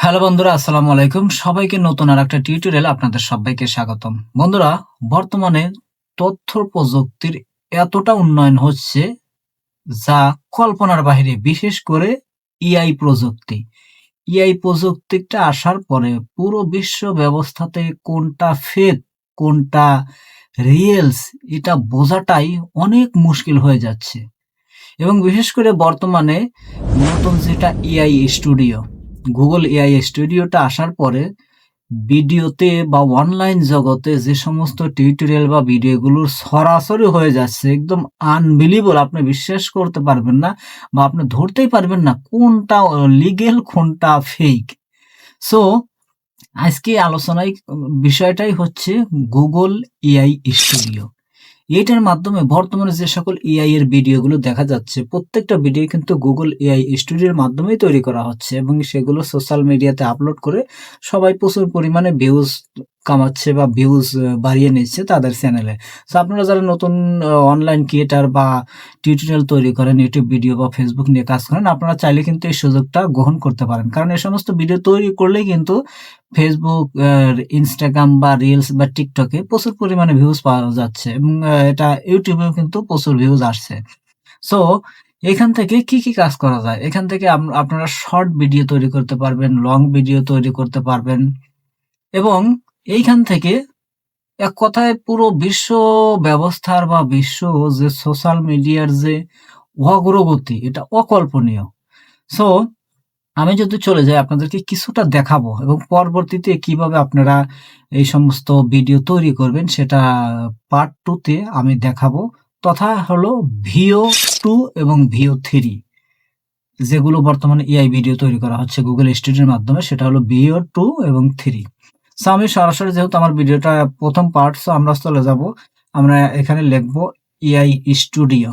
Hello বন্ধুরা, আসসালামু আলাইকুম। সবাইকে নতুন আরেকটা টিউটোরিয়ালে আপনাদের সবাইকে স্বাগতম। বন্ধুরা, বর্তমানে তথ্য প্রযুক্তির এতটা উন্নয়ন হচ্ছে যা কল্পনার বাহিরে। বিশেষ করে এআই প্রযুক্তি। এআই প্রযুক্তিটা আসার পরে পুরো বিশ্ব ব্যবস্থাতে কোনটা ফেক, কোনটা রিয়েলস এটা বোঝাটাই অনেক মুশকিল হয়ে যাচ্ছে। এবং বিশেষ করে বর্তমানে নতুন যেটা এআই স্টুডিও, গুগল এআই স্টুডিওটা আসার পরে ভিডিওতে বা অনলাইন জগতে যে সমস্ত টিউটোরিয়াল বা ভিডিওগুলো সরাসরি হয়ে যাচ্ছে, একদম আনবিলিভেবল, আপনি বিশ্বাস করতে পারবেন না বা আপনি ধরতেই পারবেন না কোনটা লিগেল কোনটা ফেক। সো আজকে আলোচনায় বিষয়টাই হচ্ছে গুগল এআই স্টুডিও। এটার মাধ্যমে বর্তমানে যে সকল এআই এর ভিডিওগুলো দেখা যাচ্ছে, প্রত্যেকটা ভিডিও কিন্তু গুগল এআই স্টুডিওর মাধ্যমেই তৈরি করা হচ্ছে এবং সেগুলো সোশ্যাল মিডিয়াতে আপলোড করে সবাই প্রচুর পরিমাণে ভিউজ কামাচ্ছে বা ভিউজ বাড়িয়ে নিচ্ছে তাদের চ্যানেলে। সো আপনারা যারা নতুন অনলাইন ক্রিয়েটার বা টিউটোরিয়াল তৈরি করেন, ইউটিউব ভিডিও বা ফেসবুক নিয়ে কাজ করেন, আপনারা চাইলে কিন্তু এই সুযোগটা গ্রহণ করতে পারেন। কারণ এই সমস্ত ভিডিও তৈরি করলেই কিন্তু ফেসবুক, ইনস্টাগ্রাম বা রিলস বা টিকটকে প্রচুর পরিমাণে ভিউজ পাওয়া যাচ্ছে এবং এটা ইউটিউবেও কিন্তু প্রচুর ভিউজ আসছে। সো এখান থেকে কি কাজ করা যায়? এখান থেকে আপনারা শর্ট ভিডিও তৈরি করতে পারবেন, লং ভিডিও তৈরি করতে পারবেন এবং এইখান থেকে এক কথায় পুরো বিশ্ব ব্যবস্থার বা বিশ্ব যে সোশ্যাল মিডিয়ার যে অগ্রগতি, এটা অকল্পনীয়। সো আমি যদি চলে যাই আপনাদেরকে কিছুটা দেখাবো এবং পরবর্তীতে কিভাবে আপনারা এই সমস্ত ভিডিও তৈরি করবেন সেটা পার্ট 2 তে আমি দেখাবো। তথা হলো ভিও 2 এবং ভিও 3, যেগুলো বর্তমানে এআই ভিডিও তৈরি করা হচ্ছে গুগল স্টুডিওর মাধ্যমে, সেটা হলো ভিও 2 এবং 3। সো আমি সরাসরি, যেহেতু আমার ভিডিওটা প্রথম পার্ট, সো আমরা চলে যাব। আমরা এখানে লিখবো এআই স্টুডিও।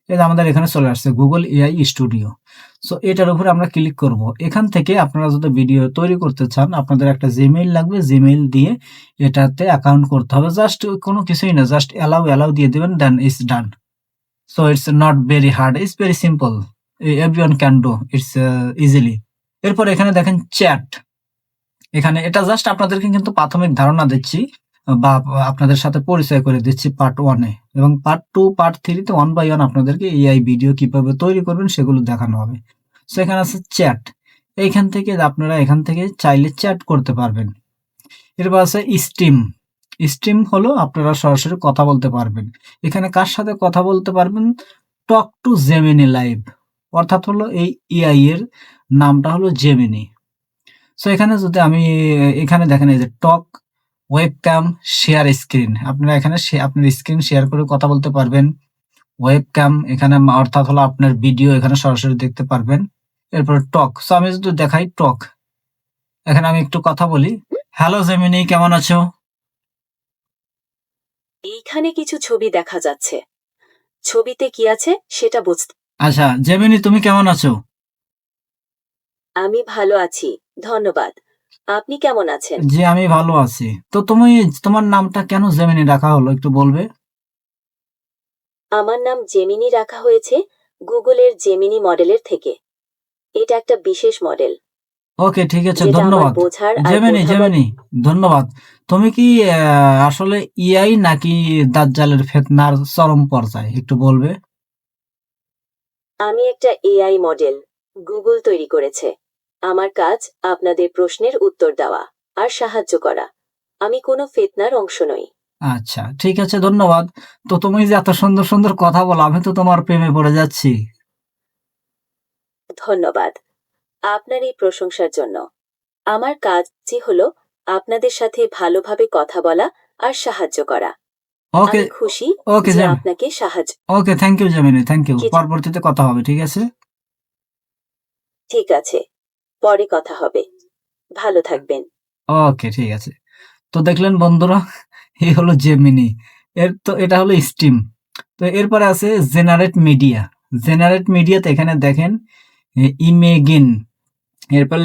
এই যে আমাদের এখানে চলে আসছে গুগল এআই স্টুডিও। সো এটার উপরে আমরা ক্লিক করব। এখান থেকে আপনারা যদি ভিডিও তৈরি করতে চান, আপনাদের একটা জিমেইল লাগবে। জিমেইল দিয়ে এটাতে অ্যাকাউন্ট করতে হবে। জাস্ট কোনো কিছুই না, জাস্ট অ্যালাউ দিয়ে দিবেন, then it's done. So it's not very hard, it's very simple. Everyone can do it's easily. এরপর এখানে দেখেন চ্যাট। এখানে এটা জাস্ট আপনাদেরকে কিন্তু প্রাথমিক ধারণা দিচ্ছি বা আপনাদের সাথে পরিচয় করে দিচ্ছি পার্ট 1 এ, এবং পার্ট 2, পার্ট 3 তে 1 বাই 1 আপনাদেরকে এআই ভিডিও কিভাবে তৈরি করবেন সেগুলো দেখানো হবে। সো এখানে আছে চ্যাট। এইখান থেকে আপনারা এখান থেকে চাইলে চ্যাট করতে পারবেন। এরপর আছে স্ট্রিম। স্ট্রিম হলো আপনারা সরাসরি কথা বলতে পারবেন। এখানে কার সাথে কথা বলতে পারবেন? টক টু জেমিনি লাইভ, অর্থাৎ হলো এই এআই এর নামটা হলো জেমিনি। সো এখানে যদি আমি এখানে দেখেন এই যে টক, ওয়েবক্যাম, শেয়ার স্ক্রিন, আপনারা এখানে আপনার স্ক্রিন শেয়ার করে কথা বলতে পারবেন। ওয়েবক্যাম এখানে অর্থাৎ হলো আপনার ভিডিও এখানে সরাসরি দেখতে পারবেন। এরপর টক। সো আমি যদি দেখাই টক, এখানে আমি একটু কথা বলি। হ্যালো জেমিনি, কেমন আছো? এইখানে কিছু ছবি দেখা যাচ্ছে। ছবিতে কি আছে সেটা বুঝতে। আচ্ছা জেমিনি, তুমি কেমন আছো? আমি ভালো আছি, ধন্যবাদ। আপনি কেমন আছেন? জি, আমি ভালো আছি। তো তোমার নামটা কেন জেমিনি রাখা হলো একটু বলবে? আমার নাম জেমিনি রাখা হয়েছে গুগলের জেমিনি মডেলের থেকে। এটা একটা বিশেষ মডেল ওকে, ঠিক আছে, যেটা আমার ধন্যবাদ। বোঝার আর জেমিনি, বোঝাবার। জেমিনি, ধন্যবাদ। তুমি কি আসলে এআই নাকি দাজ্জালের ফিতনার চরম পর্যায়ে একটু বলবে? আমি একটা এআই মডেল গুগল তৈরি করেছে। আমার কাজ আপনাদের প্রশ্নের উত্তর দেওয়া আর সাহায্য করা। আমি কোনো ফিতনার অংশ নই। আচ্ছা, ঠিক আছে, ধন্যবাদ। তো তুমি যে এত সুন্দর কথা বলো, আমি তো তোমার প্রেমে পড়ে যাচ্ছি। ধন্যবাদ আপনার এই প্রশংসার জন্য। আমার কাজই হলো আপনাদের সাথে ভালোভাবে কথা বলা আর সাহায্য করা। ওকে, আমি খুশি ওকে যে জ্যাম আপনাকে সাহায্য। Okay, thank you Gemini, thank you. কিছু পরবর্তীতে কথা হবে, ঠিক আছে? ঠিক আছে, পরে কথা হবে। ভালো থাকবেন। ওকে, ঠিক আছে। তো দেখলেন বন্ধুরা, এই হলো জেমিনি। এটা হলো স্টিম। তো এরপরে আছে জেনারেট মিডিয়া। জেনারেট মিডিয়াতে এখানে দেখেন ইমেগিন, এরপর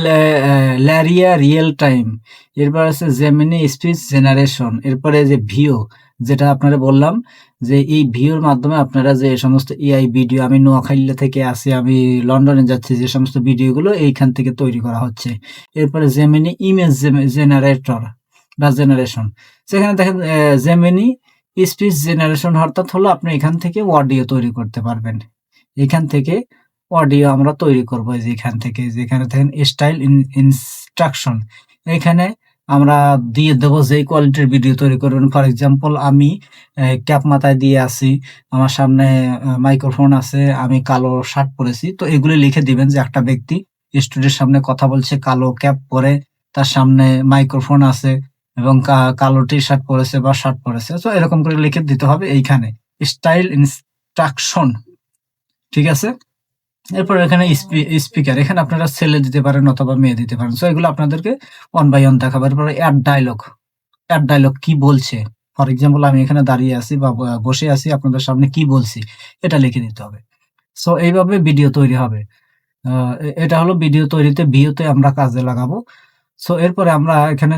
ল্যারিয়া রিয়েল টাইম, এরপর আছে জেমিনি স্পিচ জেনারেশন, এরপরে যে ভিও, যেটা আপনারা বললাম যে এই ভিউর মাধ্যমে আপনারা যে সমস্ত এআই ভিডিও, আমি নোয়াখালী থেকে আসি, আমি লন্ডনে যাচ্ছি, যে সমস্ত ভিডিওগুলো এইখান থেকে তৈরি করা হচ্ছে। এরপরে জেমিনি ইমেজ জেনারেটর বা জেনারেশন, সেখানে দেখেন জেমিনি স্পিচ জেনারেশন, অর্থাৎ হলো আপনি এখান থেকে অডিও তৈরি করতে পারবেন। এখান থেকে অডিও আমরা তৈরি করব, এই যে এখান থেকে, যেখানে দেখেন স্টাইল ইনস্ট্রাকশন, এখানে আমরা দিয়ে দেবো যেই কোয়ালিটির ভিডিও তৈরি করবেন। ফর এক্সাম্পল আমি ক্যাপ মাথায় দিয়ে আছি, আমার সামনে মাইক্রোফোন আছে, আমি কালো শার্ট পরেছি, তো এগুলো লিখে দিবেন যে একটা ব্যক্তি স্টুডিওর সামনে কথা বলছে কালো ক্যাপ পরে, তার সামনে মাইক্রোফোন আছে এবং কালো টি শার্ট পরেছে বা শার্ট পরেছে, তো এরকম করে লিখে দিতে হবে এইখানে স্টাইল ইনস্ট্রাকশন, ঠিক আছে। এরপর এখানে স্পিকার, এখানে আপনারা ছেলে দিতে পারেন অথবা মেয়ে দিতে পারেন। সো এগুলো আপনাদেরকে ওয়ান বাই ওয়ান দেখাবো। এরপরে অ্যাড ডায়লগ কি বলছে। ফর এক্সাম্পল আমি এখানে দাঁড়িয়ে আছি বা বসে আছি, আপনাদের সামনে কি বলছি এটা লিখে দিতে হবে। সো এইভাবে ভিডিও তৈরি হবে। এটা হলো ভিডিও তৈরিতে, ভিউতে আমরা কাজে লাগাবো। সো এরপরে আমরা এখানে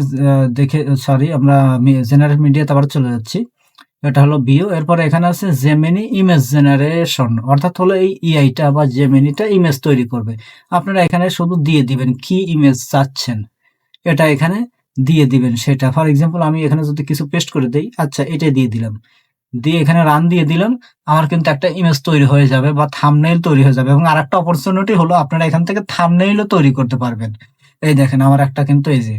আমরা জেনারেট মিডিয়াতে আবার চলে যাচ্ছি। এটা হলো ভিউ। এরপরে এখানে আছে জেমিনি ইমেজ জেনারেশন, অর্থাৎ হলো এই এআইটা বা জেমিনিটা ইমেজ তৈরি করবে। আপনারা এখানে শুধু দিয়ে দিবেন কি ইমেজ চাচ্ছেন, এটা এখানে দিয়ে দিবেন সেটা। ফর এক্সাম্পল আমি এখানে যদি কিছু পেস্ট করে দেই, আচ্ছা এটাই দিয়ে দিলাম, দিয়ে এখানে রান দিয়ে দিলাম, আমার কিন্তু একটা ইমেজ তৈরি হয়ে যাবে বা থাম্বনেইল তৈরি হয়ে যাবে। এবং আরেকটা অপরচুনিটি হলো আপনারা এখান থেকে থাম্বনেইলও তৈরি করতে পারবেন। এই দেখেন আমার একটা কিন্তু এই যে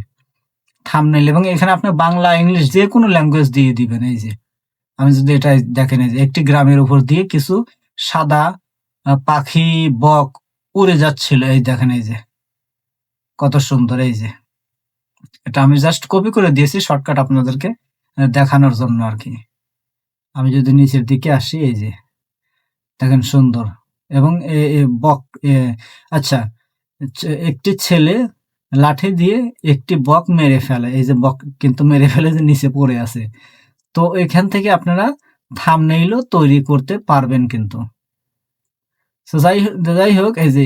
থাম্বনেইল, এবং এখানে আপনি বাংলা ইংলিশ যে কোনো ল্যাঙ্গুয়েজ দিয়ে দিবেন। এই যে আমি যদি এটা দেখেন, এই যে একটি গ্রামের উপর দিয়ে কিছু সাদা পাখি বক উড়ে যাচ্ছিল, এই দেখেন এই যে কত সুন্দর। এই যে এটা আমি জাস্ট কপি করে দিয়েছি শর্টকাট আপনাদেরকে দেখানোর জন্য আর কি। আমি যদি নিচের দিকে আসি, এই যে দেখেন সুন্দর। এবং বক, আচ্ছা, একটি ছেলে লাঠি দিয়ে একটি বক মেরে ফেলে, এই যে বক কিন্তু মেরে ফেলে যে নিচে পড়ে আছে। তো এখান থেকে আপনারা থাম্বনেইলও তৈরি করতে পারবেন কিন্তু। সো যাই হোক, এই যে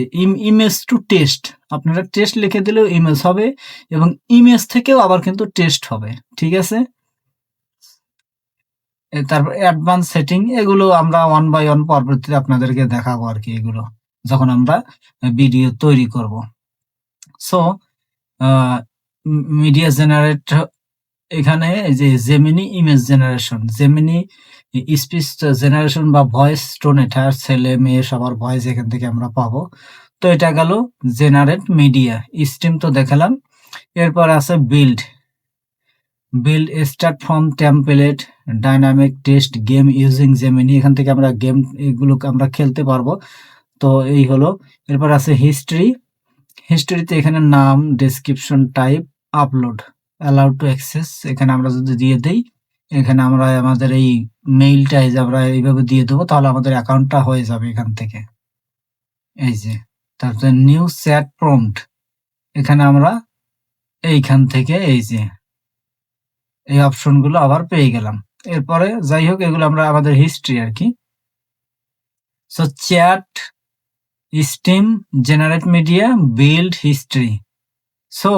ইমেজ টু টেস্ট, আপনারা টেস্ট লিখে দিলেও ইমেজ হবে এবং ইমেজ থেকেও আবার কিন্তু টেস্ট হবে, ঠিক আছে। তারপর অ্যাডভান্স সেটিং, এগুলো আমরা ওয়ান বাই ওয়ান পরবর্তীতে আপনাদেরকে দেখাবো আর কি, এগুলো যখন আমরা ভিডিও তৈরি করব। সো মিডিয়া জেনারেট, এখানে যে Gemini image generation, Gemini speech generation বা ভয়েস টোন, এটা ছেলে মেয়ে সবার ভয়েস এখান থেকে আমরা পাবো। তো এটা গেল জেনারেট মিডিয়া। স্ট্রিম তো দেখালাম। এরপর আছে build start from template dynamic text game using Gemini, এখান থেকে আমরা গেম এগুলোকে আমরা খেলতে পারবো। তো এই হলো। এরপর আছে হিস্ট্রিতে এখানে নাম, description, type, upload, allow to access, এখানে আমরা যদি দিয়ে দেই, এখানে আমরা আমাদের এই মেইলটা এই যে আমরা এইভাবে দিয়ে দেবো, তাহলে আমাদের অ্যাকাউন্টটা হয়ে যাবে এখান থেকে। এই যে তারপরে নিউ চ্যাট প্রম্পট, এখানে আমরা এইখান থেকে এই যে এই অপশনগুলো আবার পেয়ে গেলাম। এরপরে যাই হোক, এগুলো আমরা আমাদের হিস্ট্রি আর কি। So chat, steam, generate media, build, history. So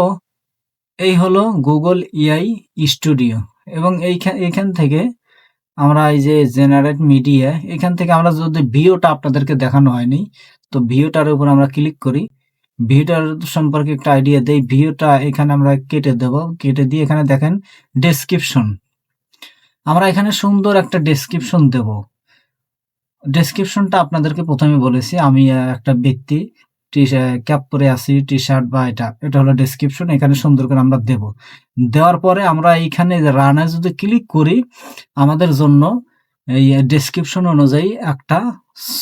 এই হলো গুগল এআই স্টুডিও। এবং এইখান থেকে আমরা এই যে জেনারেট মিডিয়া, এখান থেকে আমরা যদি ভিডিওটা আপনাদেরকে দেখানো হয়নি, তো ভিডিওটার উপর আমরা ক্লিক করি, ভিডিওটার সম্পর্কে একটা আইডিয়া দেই। ভিডিওটা এখানে আমরা কেটে দেব, কেটে দিয়ে এখানে দেখেন ডেসক্রিপশন, আমরা এখানে সুন্দর একটা ডেসক্রিপশন দেব। ডেসক্রিপশনটা আপনাদেরকে প্রথমে বলেছি, আমি একটা ব্যক্তি ক্যাপ পরে আছি, টি শার্ট বা এটা হলো ডেসক্রিপশন, এখানে সুন্দর করে আমরা দেব। দেওয়ার পরে আমরা এইখানে রানে যদি ক্লিক করি, আমাদের জন্য এই ডেসক্রিপশন অনুযায়ী একটা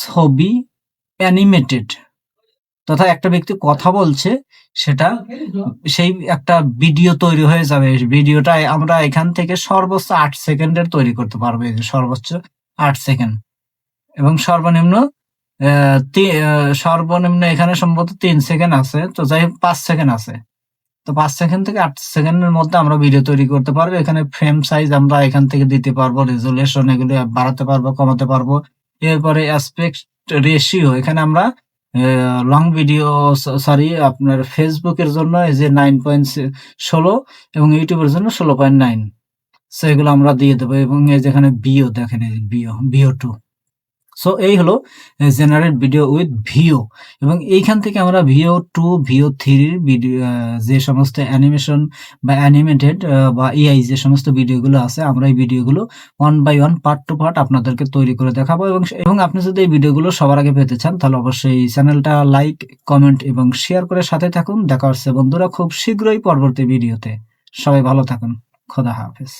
ছবি অ্যানিমেটেড তথা একটা ব্যক্তি কথা বলছে, সেটা সেই একটা ভিডিও তৈরি হয়ে যাবে। ভিডিওটা আমরা এখান থেকে সর্বোচ্চ 8 সেকেন্ডের তৈরি করতে পারবো, এই যে সর্বোচ্চ 8 সেকেন্ড এবং সর্বনিম্ন এখানে সম্ভবত 3 সেকেন্ড আছে, তো যাই হোক 5 সেকেন্ড আছে। তো 5 সেকেন্ড থেকে 8 সেকেন্ডের মধ্যে আমরা ভিডিও তৈরি করতে পারবো। এখানে ফ্রেম সাইজ আমরা এখান থেকে দিতে পারবো, রেজুলেশন এগুলো বাড়াতে পারবো, কমাতে পারবো। এরপরে অ্যাসপেক্ট রেশিও, এখানে আমরা লং ভিডিও, সরি আপনার ফেসবুকের জন্য এই যে 9.16 এবং ইউটিউবের জন্য 16.9। সো এগুলো আমরা দিয়ে দেবো এবং এই যেখানে ভিও দেখেন, এই ভিও 2। সো এই হলো জেনারেট ভিডিও উইথ ভিও, এবং এইখান থেকে আমরা ভিও 2, ভিও 3 ভিডিও যে সমস্ত অ্যানিমেশন বা অ্যানিমেটেড বা এআই যে সমস্ত ভিডিওগুলো আছে, আমরা এই ভিডিওগুলো one by one part to part আপনাদেরকে তৈরি করে দেখাবো। এবং আপনি যদি এই ভিডিওগুলো সবার আগে পেতে চান তাহলে অবশ্যই চ্যানেলটা লাইক, কমেন্ট এবং শেয়ার করে সাথে থাকুন। দেখা হচ্ছে বন্ধুরা খুব শীঘ্রই পরবর্তী ভিডিওতে। সবাই ভালো থাকুন। খোদা হাফেজ।